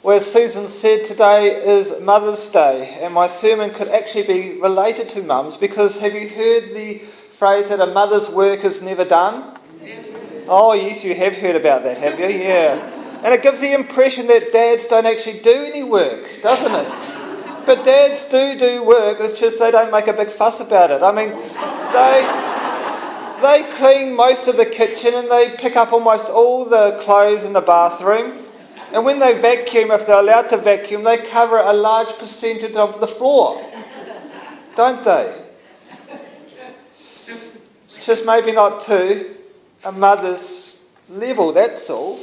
Where Susan said today is Mother's Day, and my sermon could actually be related to mums, because have you heard the phrase that a mother's work is never done? Yes. Oh yes, you have heard about that, have you? Yeah. And it gives the impression that dads don't actually do any work, doesn't it? But dads do work, it's just they don't make a big fuss about it. I mean, they clean most of the kitchen and they pick up almost all the clothes in the bathroom. And when they vacuum, if they're allowed to vacuum, they cover a large percentage of the floor. Don't they? Just maybe not to a mother's level, that's all.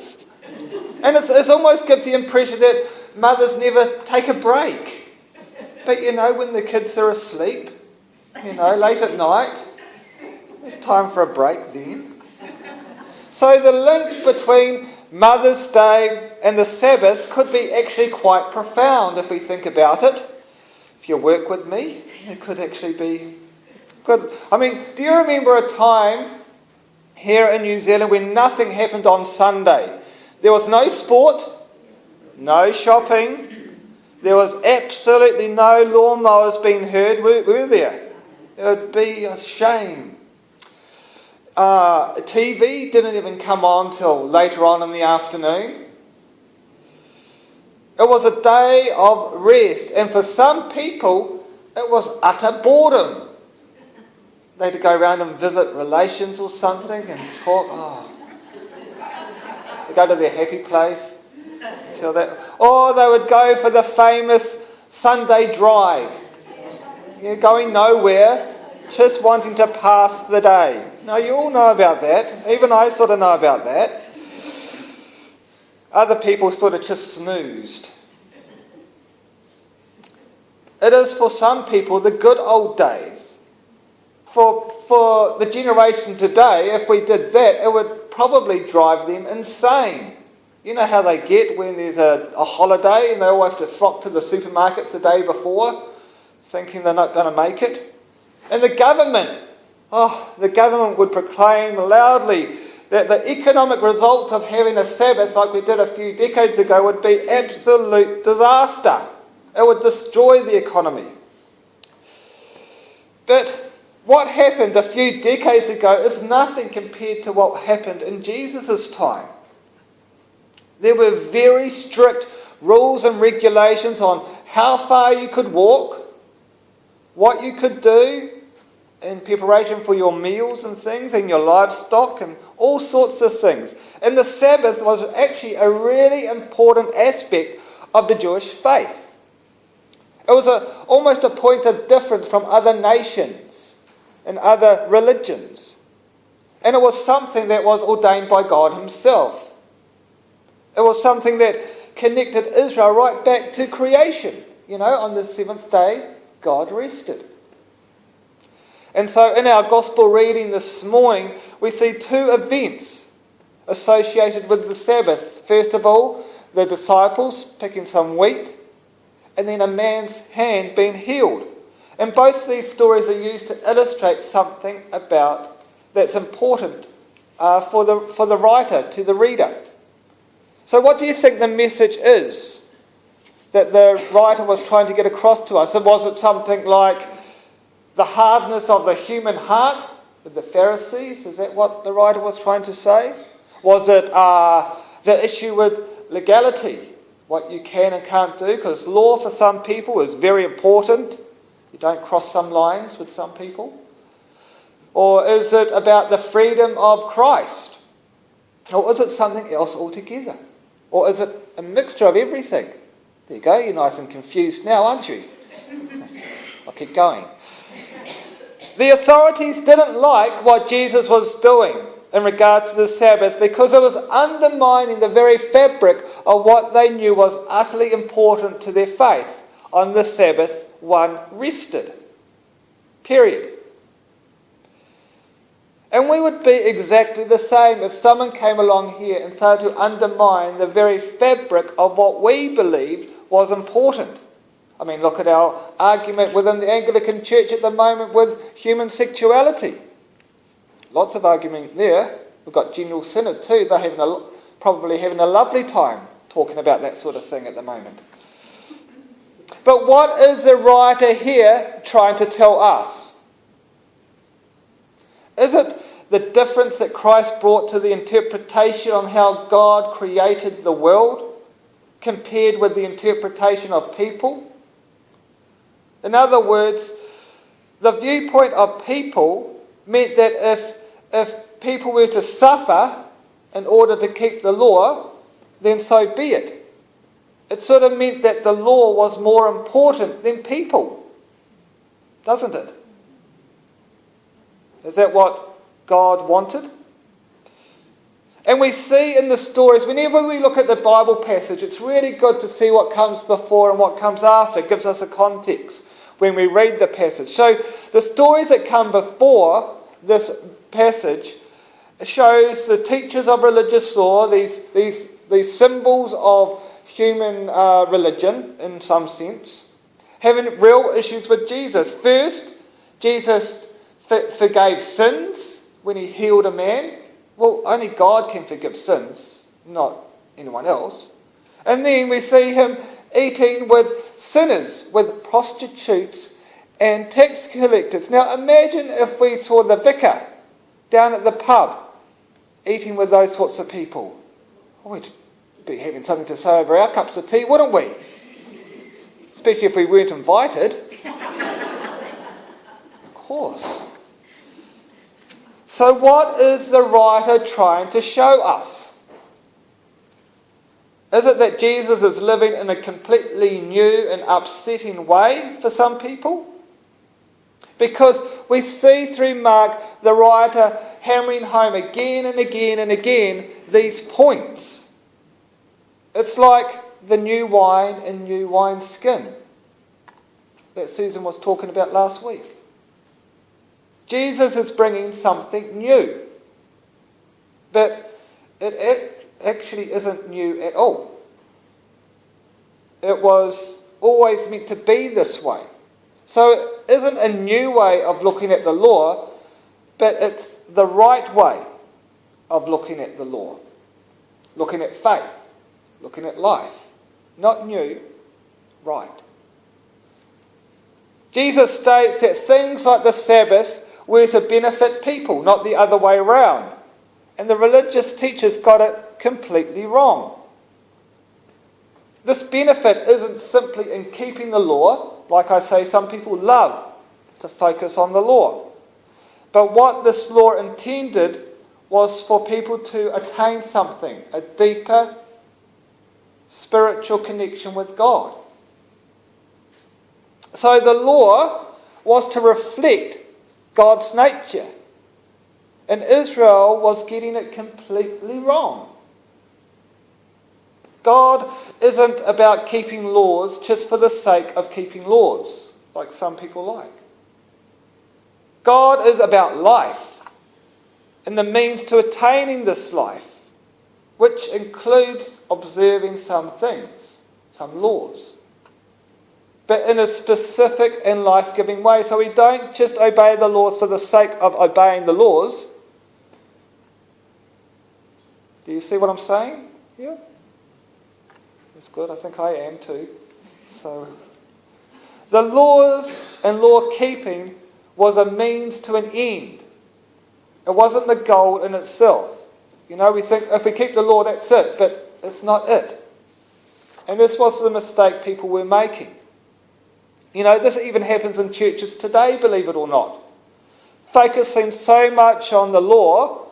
And it almost gives the impression that mothers never take a break. But when the kids are asleep, late at night, it's time for a break then. So the link between Mother's Day and the Sabbath could be actually quite profound if we think about it. If you work with me, it could actually be good. I mean, do you remember a time here in New Zealand when nothing happened on Sunday? There was no sport, no shopping, there was absolutely no lawnmowers being heard, were there? It would be a shame. TV didn't even come on till later on in the afternoon. It was a day of rest, and for some people it was utter boredom. They had to go around and visit relations or something and talk. They go to their happy place. Or they would go for the famous Sunday drive. Going nowhere, just wanting to pass the day. Now, you all know about that. Even I sort of know about that. Other people sort of just snoozed. It is for some people the good old days. For the generation today, if we did that, it would probably drive them insane. You know how they get when there's a holiday and they all have to flock to the supermarkets the day before, thinking they're not going to make it? And the government would proclaim loudly that the economic result of having a Sabbath like we did a few decades ago would be absolute disaster. It would destroy the economy. But what happened a few decades ago is nothing compared to what happened in Jesus' time. There were very strict rules and regulations on how far you could walk, what you could do in preparation for your meals and things, and your livestock and all sorts of things. And the Sabbath was actually a really important aspect of the Jewish faith. It was almost a point of difference from other nations and other religions. And it was something that was ordained by God himself. It was something that connected Israel right back to creation. On the seventh day, God rested. And so in our gospel reading this morning, we see two events associated with the Sabbath. First of all, the disciples picking some wheat, and then a man's hand being healed. And both these stories are used to illustrate something about that's important for the writer, to the reader. So what do you think the message is that the writer was trying to get across to us? Was it something like the hardness of the human heart with the Pharisees? Is that what the writer was trying to say? Was it the issue with legality, what you can and can't do? Because law for some people is very important. You don't cross some lines with some people. Or is it about the freedom of Christ? Or is it something else altogether? Or is it a mixture of everything? There you go, you're nice and confused now, aren't you? I'll keep going. The authorities didn't like what Jesus was doing in regards to the Sabbath because it was undermining the very fabric of what they knew was utterly important to their faith. On the Sabbath, one rested. Period. And we would be exactly the same if someone came along here and started to undermine the very fabric of what we believed was important. I mean, look at our argument within the Anglican Church at the moment with human sexuality. Lots of argument there. We've got General Synod too. They're probably having a lovely time talking about that sort of thing at the moment. But what is the writer here trying to tell us? Is it the difference that Christ brought to the interpretation on how God created the world compared with the interpretation of people? In other words, the viewpoint of people meant that if people were to suffer in order to keep the law, then so be it. It sort of meant that the law was more important than people, doesn't it? Is that what God wanted? And we see in the stories, whenever we look at the Bible passage, it's really good to see what comes before and what comes after. It gives us a context when we read the passage. So the stories that come before this passage shows the teachers of religious law, these symbols of human religion, in some sense, having real issues with Jesus. First, Jesus forgave sins when he healed a man. Well, only God can forgive sins, not anyone else. And then we see him eating with sinners, with prostitutes and tax collectors. Now imagine if we saw the vicar down at the pub eating with those sorts of people. We'd be having something to say over our cups of tea, wouldn't we? Especially if we weren't invited. Of course. So what is the writer trying to show us? Is it that Jesus is living in a completely new and upsetting way for some people? Because we see through Mark the writer hammering home again and again and again these points. It's like the new wine in new wineskin that Susan was talking about last week. Jesus is bringing something new. But it actually isn't new at all. It was always meant to be this way. So it isn't a new way of looking at the law, but it's the right way of looking at the law. Looking at faith. Looking at life. Not new, right. Jesus states that things like the Sabbath were to benefit people, not the other way around. And the religious teachers got it completely wrong. This benefit isn't simply in keeping the law. Like I say, some people love to focus on the law. But what this law intended was for people to attain something, a deeper spiritual connection with God. So the law was to reflect God's nature. And Israel was getting it completely wrong. God isn't about keeping laws just for the sake of keeping laws, like some people like. God is about life and the means to attaining this life, which includes observing some things, some laws, but in a specific and life-giving way. So we don't just obey the laws for the sake of obeying the laws. Do you see what I'm saying? Yeah? That's good. I think I am too. So, the laws and law-keeping was a means to an end. It wasn't the goal in itself. You know, we think if we keep the law, that's it. But it's not it. And this was the mistake people were making. You know, this even happens in churches today, believe it or not. Focusing so much on the law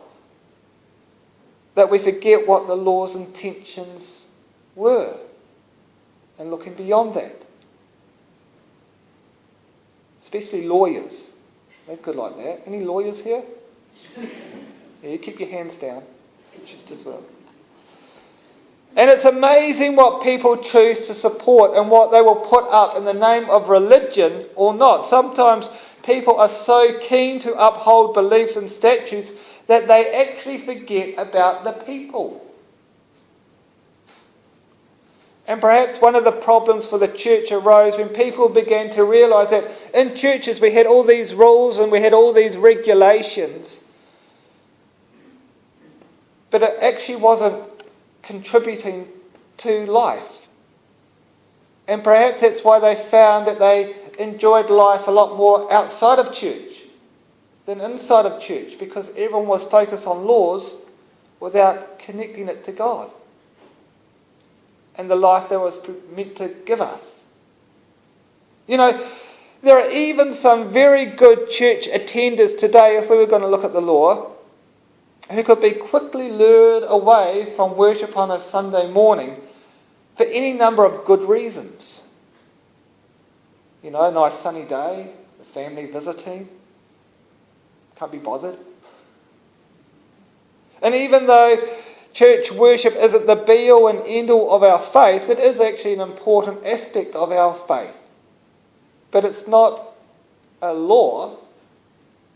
that we forget what the law's intentions were. And looking beyond that. Especially lawyers. They're good like that. Any lawyers here? Yeah, you keep your hands down. Just as well. And it's amazing what people choose to support and what they will put up in the name of religion or not. Sometimes people are so keen to uphold beliefs and statutes that they actually forget about the people. And perhaps one of the problems for the church arose when people began to realise that in churches we had all these rules and we had all these regulations, but it actually wasn't contributing to life. And perhaps that's why they found that they enjoyed life a lot more outside of church than inside of church, because everyone was focused on laws without connecting it to God and the life that was meant to give us. There are even some very good church attenders today, if we were going to look at the law, who could be quickly lured away from worship on a Sunday morning for any number of good reasons. A nice sunny day, the family visiting, can't be bothered. And even though church worship isn't the be-all and end-all of our faith, it is actually an important aspect of our faith. But it's not a law,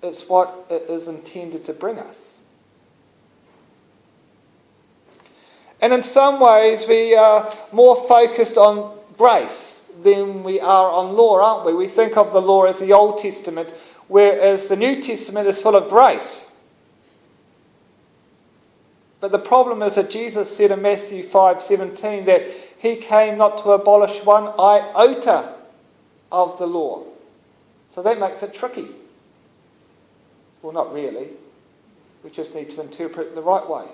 it's what it is intended to bring us. And in some ways we are more focused on grace than we are on law, aren't we? We think of the law as the Old Testament, whereas the New Testament is full of grace. But the problem is that Jesus said in Matthew 5:17 that he came not to abolish one iota of the law. So that makes it tricky. Well, not really. We just need to interpret it the right way.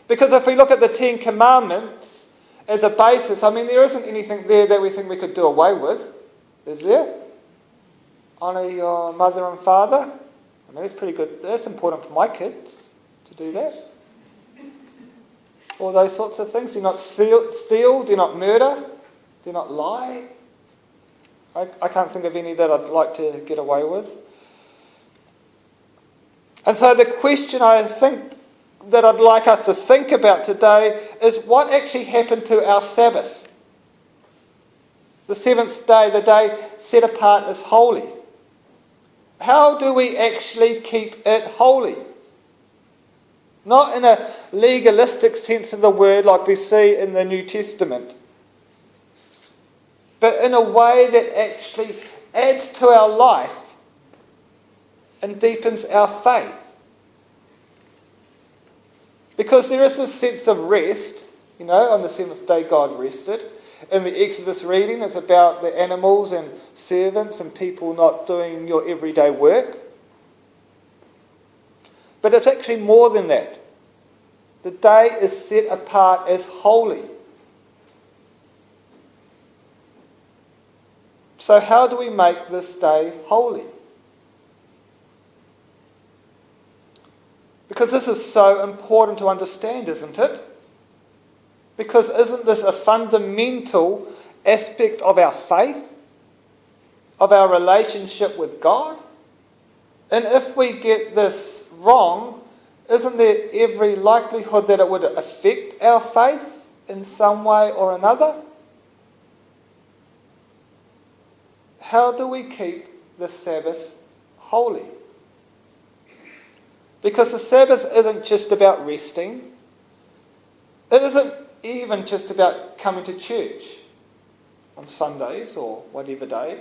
Because if we look at the Ten Commandments as a basis, there isn't anything there that we think we could do away with. Is there? Honour your mother and father. That's pretty good. That's important for my kids to do that. All those sorts of things. Do not steal, do not murder, do not lie. I can't think of any that I'd like to get away with. And so the question I think that I'd like us to think about today is what actually happened to our Sabbath. The seventh day, the day set apart as holy. How do we actually keep it holy? Not in a legalistic sense of the word like we see in the New Testament, but in a way that actually adds to our life and deepens our faith. Because there is this sense of rest, on the seventh day God rested. In the Exodus reading, it's about the animals and servants and people not doing your everyday work. But it's actually more than that. The day is set apart as holy. So how do we make this day holy? Because this is so important to understand, isn't it? Because isn't this a fundamental aspect of our faith, of our relationship with God? And if we get this wrong, isn't there every likelihood that it would affect our faith in some way or another? How do we keep the Sabbath holy? Because the Sabbath isn't just about resting. It isn't even just about coming to church on Sundays or whatever day.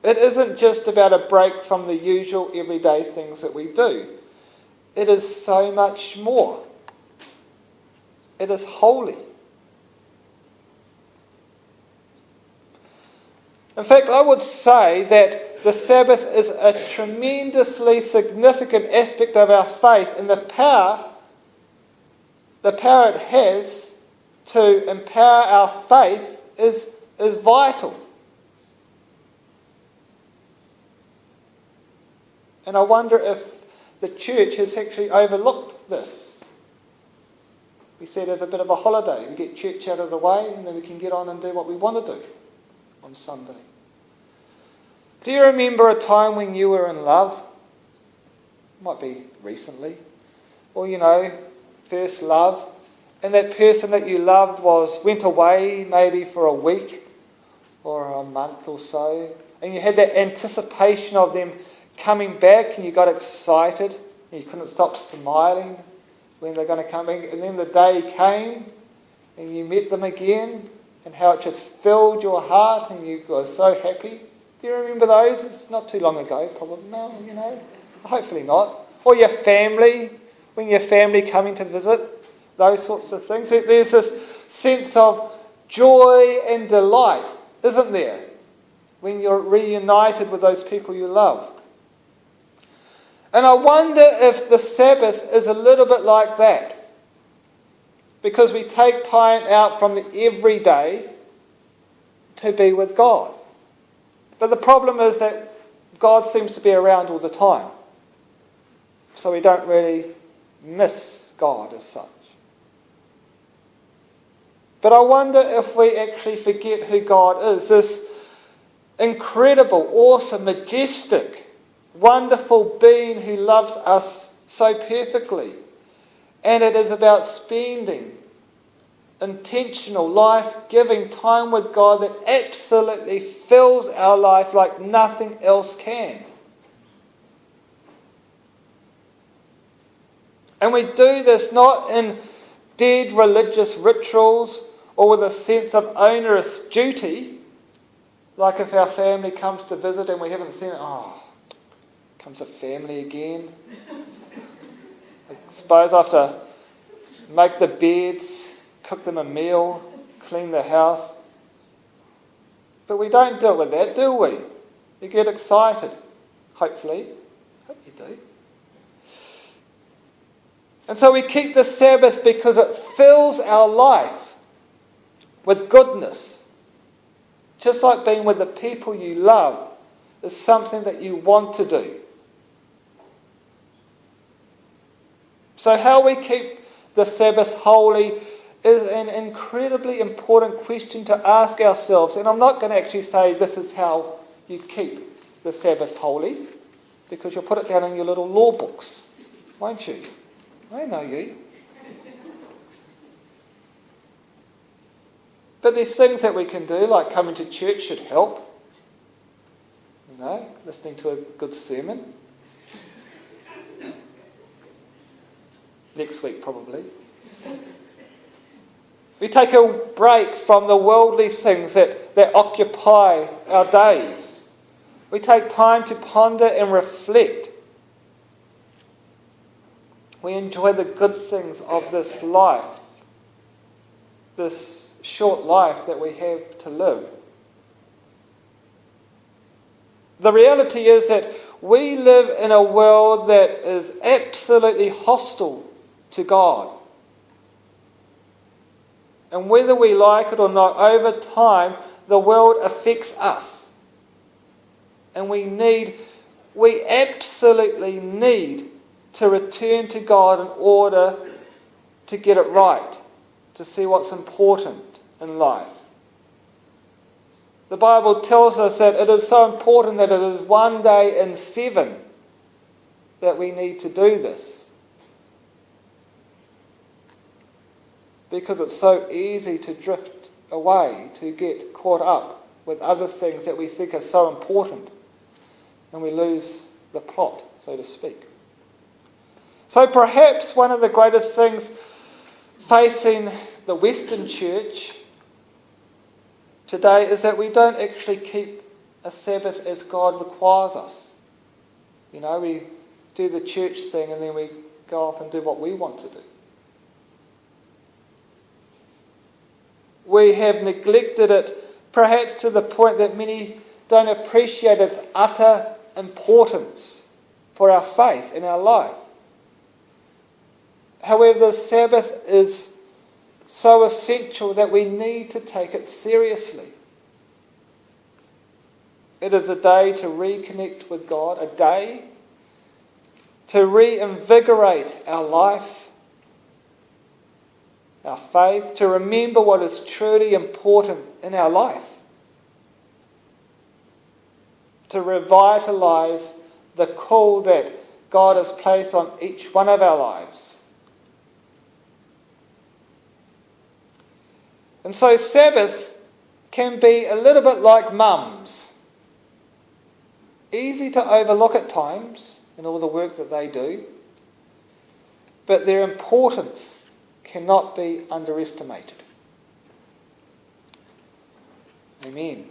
It isn't just about a break from the usual everyday things that we do. It is so much more. It is holy. In fact, I would say that the Sabbath is a tremendously significant aspect of our faith, and the power it has to empower our faith is vital. And I wonder if the church has actually overlooked this. We see it as a bit of a holiday. We get church out of the way and then we can get on and do what we want to do on Sunday. Do you remember a time when you were in love? Might be recently. Or, first love. And that person that you loved went away maybe for a week or a month or so. And you had that anticipation of them coming back and you got excited. And you couldn't stop smiling when they're going to come in. And then the day came and you met them again and how it just filled your heart and you were so happy. Do you remember those? It's not too long ago, probably. No, hopefully not. Or your family, when your family coming to visit, those sorts of things. There's this sense of joy and delight, isn't there, when you're reunited with those people you love. And I wonder if the Sabbath is a little bit like that, because we take time out from the everyday to be with God. But the problem is that God seems to be around all the time, so we don't really miss God as such. But I wonder if we actually forget who God is, this incredible, awesome, majestic, wonderful being who loves us so perfectly. And it is about spending intentional, life-giving time with God that absolutely fills our life like nothing else can. And we do this not in dead religious rituals or with a sense of onerous duty, like if our family comes to visit and we haven't seen it, comes a family again. I suppose I have to make the beds, cook them a meal, clean the house. But we don't do it with that, do we? You get excited, hopefully. Hope you do. And so we keep the Sabbath because it fills our life with goodness. Just like being with the people you love is something that you want to do. So how we keep the Sabbath holy is an incredibly important question to ask ourselves. And I'm not going to actually say this is how you keep the Sabbath holy, because you'll put it down in your little law books, won't you? I know you. But there's things that we can do, like coming to church should help. You know, listening to a good sermon. Next week, probably. We take a break from the worldly things that occupy our days. We take time to ponder and reflect. We enjoy the good things of this life, this short life that we have to live. The reality is that we live in a world that is absolutely hostile to God. And whether we like it or not, over time, the world affects us. And we absolutely need to return to God in order to get it right, to see what's important in life. The Bible tells us that it is so important that it is one day in 7 that we need to do this. Because it's so easy to drift away, to get caught up with other things that we think are so important, and we lose the plot, so to speak. So perhaps one of the greatest things facing the Western church today is that we don't actually keep a Sabbath as God requires us. You know, we do the church thing and then we go off and do what we want to do. We have neglected it perhaps to the point that many don't appreciate its utter importance for our faith in our life. However, the Sabbath is so essential that we need to take it seriously. It is a day to reconnect with God, a day to reinvigorate our life, our faith, to remember what is truly important in our life, to revitalise the call that God has placed on each one of our lives. And so Sabbath can be a little bit like mums. Easy to overlook at times in all the work that they do, but their importance cannot be underestimated. Amen.